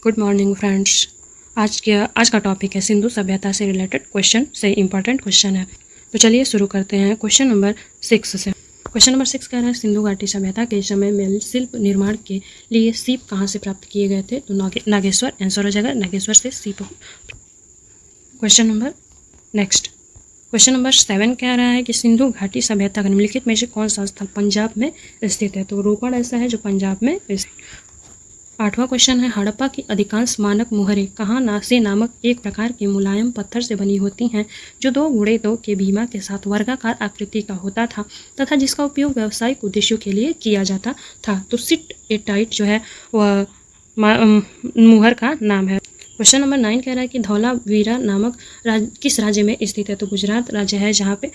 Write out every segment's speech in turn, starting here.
Good morning friends. आज का topic है सिंधु सभ्यता से रिलेटेड क्वेश्चन से इम्पॉर्टेंट क्वेश्चन है। तो चलिए शुरू करते हैं क्वेश्चन नंबर 6 से। क्वेश्चन नंबर 6 कह रहा है सिंधु घाटी सभ्यता के समय में शिल्प निर्माण के लिए सीप कहाँ से प्राप्त किए गए थे? तो नागेश्वर आंसर हो जाएगा, नागेश्वर से सीप। क्वेश्चन नंबर 7 कह रहा है कि सिंधु घाटी सभ्यता का निम्नलिखित में से कौन सा स्थल पंजाब में स्थित है? तो रोपड़ ऐसा है जो पंजाब में स्थित। 8वां क्वेश्चन है हड़प्पा की अधिकांश मानक मुहरें कहाँ से नामक एक प्रकार के मुलायम पत्थर से बनी होती हैं जो दो गुणे दो के भीमा के साथ वर्गाकार आकृति का होता था तथा जिसका उपयोग व्यावसायिक उद्देश्यों के लिए किया जाता था। तो सिट एटाइट जो है वह मुहर का नाम है। क्वेश्चन नंबर 9 कह रहा है कि धौलावीरा नामक किस राज्य में स्थित है? तो गुजरात राज्य है जहाँ पे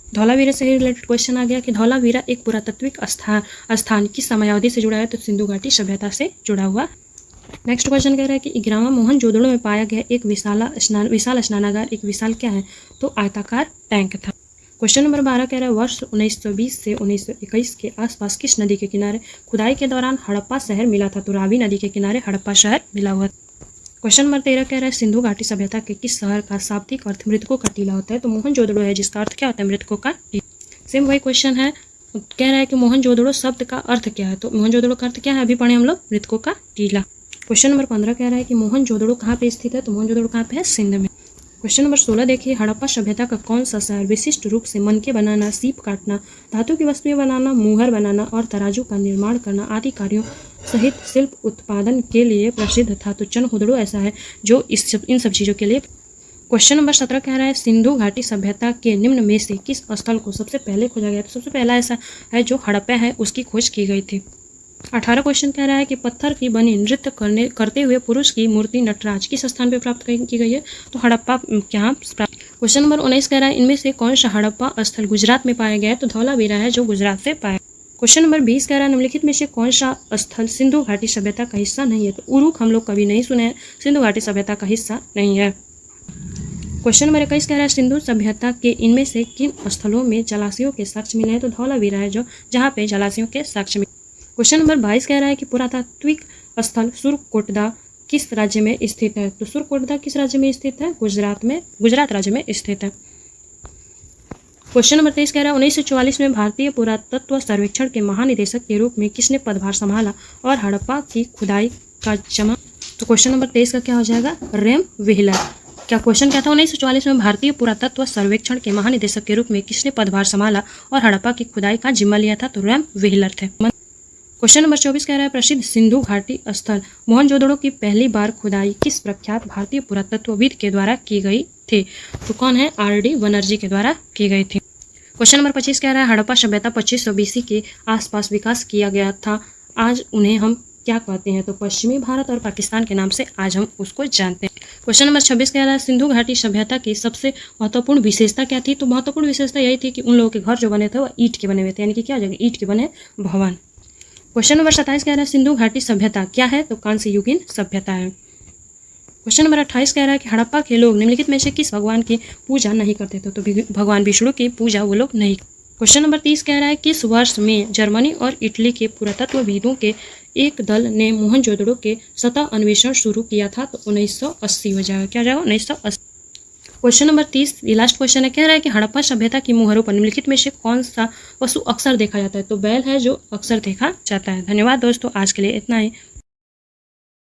धौलावीरा से रिलेटेड क्वेश्चन आ गया कि धौलावीरा एक पुरातात्विक स्थान किस समयावधि से जुड़ा है? तो सिंधु घाटी सभ्यता से जुड़ा हुआ। नेक्स्ट क्वेश्चन कह रहा है कि इग्रामा मोहनजोदड़ो में पाया गया एक विशाल स्नानागार एक विशाल क्या है? तो आयताकार टैंक था। क्वेश्चन नंबर 12 कह रहा है वर्ष 1920 से 1921 के आसपास किस नदी के किनारे खुदाई के दौरान हड़प्पा शहर मिला था? तो रावी नदी के किनारे हड़प्पा शहर मिला हुआ। क्वेश्चन नंबर 13 कह रहा है सिंधु घाटी सभ्यता के किस शहर का शाब्दिक अर्थ मृतकों का टीला होता है? तो मोहनजोदड़ो है जिसका अर्थ क्या होता है? मृतकों का टीला। सेम वही क्वेश्चन है, कह रहा है कि मोहनजोदड़ो शब्द का अर्थ क्या है? तो मोहनजोदड़ो का अर्थ क्या है अभी पढ़े हम लोग, मृतकों का टीला। क्वेश्चन नंबर 15 कह रहा है कि मोहनजोदड़ो कहाँ पे स्थित है? तो मोहनजोदड़ो कहाँ पे है? सिंध में। क्वेश्चन नंबर 16 देखिए हड़प्पा सभ्यता का कौन सा शहर विशिष्ट रूप से मनके बनाना, सीप काटना, धातु की वस्तुएं बनाना, मुहर बनाना और तराजू का निर्माण करना आदि कार्यों सहित शिल्प उत्पादन के लिए प्रसिद्ध था? तो चनहुदड़ो ऐसा है जो इन सब चीज़ों के लिए। क्वेश्चन नंबर 17 कह रहा है सिंधु घाटी सभ्यता के निम्न में से किस स्थल को सबसे पहले खोजा गया? तो सबसे पहला ऐसा है जो हड़प्पा है उसकी खोज की गई थी। 18 क्वेश्चन कह रहा है कि पत्थर की बनी नृत्य करते हुए पुरुष की मूर्ति नटराज किस स्थान पर प्राप्त की गई है? तो हड़प्पा यहाँ प्राप्त। क्वेश्चन नंबर 19 कह रहा है इनमें से कौन सा हड़प्पा स्थल गुजरात में पाया गया है? तो धौलावीरा है जो गुजरात से पाया। क्वेश्चन नंबर 20 कह रहा है निम्नलिखित में से कौन सा स्थल सिंधु घाटी सभ्यता का हिस्सा नहीं है? तो उरुक हम लोग कभी नहीं सुने हैं, सिंधु घाटी सभ्यता का हिस्सा नहीं है। क्वेश्चन नंबर 21 कह रहा है सिंधु सभ्यता के इनमें से किन स्थलों में जलाशयों के साक्ष्य मिले हैं? तो धौलावीरा है जो जहाँ पे जलाशयों के साक्ष्य मिले। क्वेश्चन नंबर 22 कह रहा है कि पुरातात्विक स्थल सुरकोटदा किस राज्य में स्थित है? तो सुरकोटदा किस राज्य में स्थित है? गुजरात राज्य में स्थित है। क्वेश्चन नंबर 23 कह रहा है 1944 में भारतीय पुरातत्व सर्वेक्षण के महानिदेशक के रूप में किसने पदभार संभाला और हड़प्पा की खुदाई का जमा? तो क्वेश्चन नंबर 23 का क्या हो जाएगा? RAM wheeler. क्या क्वेश्चन क्या था? 1944 में भारतीय पुरातत्व सर्वेक्षण के महानिदेशक के रूप में किसने पदभार संभाला और हड़प्पा की खुदाई का जिम्मा लिया था? तो रेम व्हीलर थे। क्वेश्चन नंबर 24 कह रहा है प्रसिद्ध सिंधु घाटी स्थल मोहनजोदड़ो की पहली बार खुदाई किस प्रख्यात भारतीय पुरातत्वविद के द्वारा की गई थी? तो कौन है? RD बनर्जी के द्वारा की गई थी। क्वेश्चन नंबर 25 कह रहा है हड़प्पा सभ्यता 2500 BC के आसपास विकास किया गया था, आज उन्हें हम क्या कहते हैं? तो पश्चिमी भारत और पाकिस्तान के नाम से आज हम उसको जानते हैं। क्वेश्चन नंबर 26 कह रहा है सिंधु घाटी सभ्यता की सबसे महत्वपूर्ण विशेषता क्या थी? तो महत्वपूर्ण विशेषता यही थी कि उन लोगों के घर जो बने थे वो ईंट के बने हुए थे, यानी कि क्या हो जाएगा? ईंट के बने भवन। क्वेश्चन नंबर 27 कह रहा है सिंधु घाटी सभ्यता क्या है? तो कांस्य युगीन सभ्यता है। क्वेश्चन नंबर 28 कह रहा है कि हड़प्पा के लोग निम्नलिखित में से किस भगवान की पूजा नहीं करते थे? तो भगवान विष्णु की पूजा वो लोग नहीं। क्वेश्चन नंबर 30 कह रहा है किस वर्ष में जर्मनी और इटली के पुरातत्वविदों के एक दल ने मोहनजोदड़ो के सतह अन्वेषण शुरू किया था? तो 1980 हो जाएगा। क्या जाएगा? 1980। क्वेश्चन नंबर 30 ये लास्ट क्वेश्चन है, कह रहा है कि हड़प्पा सभ्यता की मुहरों पर निम्नलिखित में से कौन सा पशु अक्सर देखा जाता है? तो बैल है जो अक्सर देखा जाता है। धन्यवाद दोस्तों, आज के लिए इतना ही।